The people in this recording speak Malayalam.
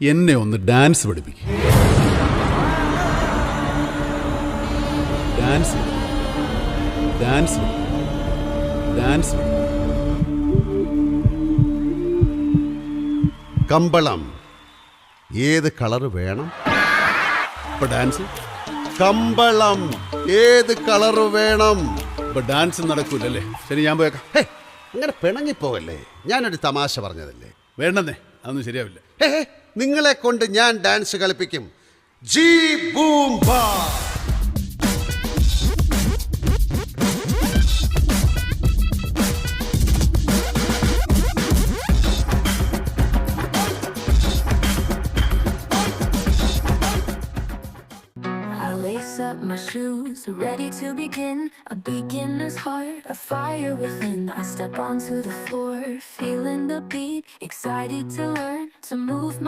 എന്നെ ഒന്ന് ഡാൻസ് പഠിപ്പിക്കും. Dance dance dance. കമ്പളം ഏത് കളർ വേണം? ഇപ്പൊ ഡാൻസ്. കമ്പളം ഏത് കളർ വേണം? ഇപ്പൊ ഡാൻസ് നടക്കൂലല്ലേ? ശരി, ഞാൻ പോയേക്കാം. ഹേ, അങ്ങനെ പിണങ്ങിപ്പോവല്ലേ, ഞാനൊരു തമാശ പറഞ്ഞതല്ലേ. വേണ്ടെന്നേ, അതൊന്നും ശരിയാവില്ല. ഹേ, നിങ്ങളെ കൊണ്ട് ഞാൻ ഡാൻസ് കളിപ്പിക്കും. ജി ബൂം ബാ. Lace up my shoes, ready to begin. A beginner's heart, a fire within. I step onto the floor, feeling the beat, excited to learn, to move my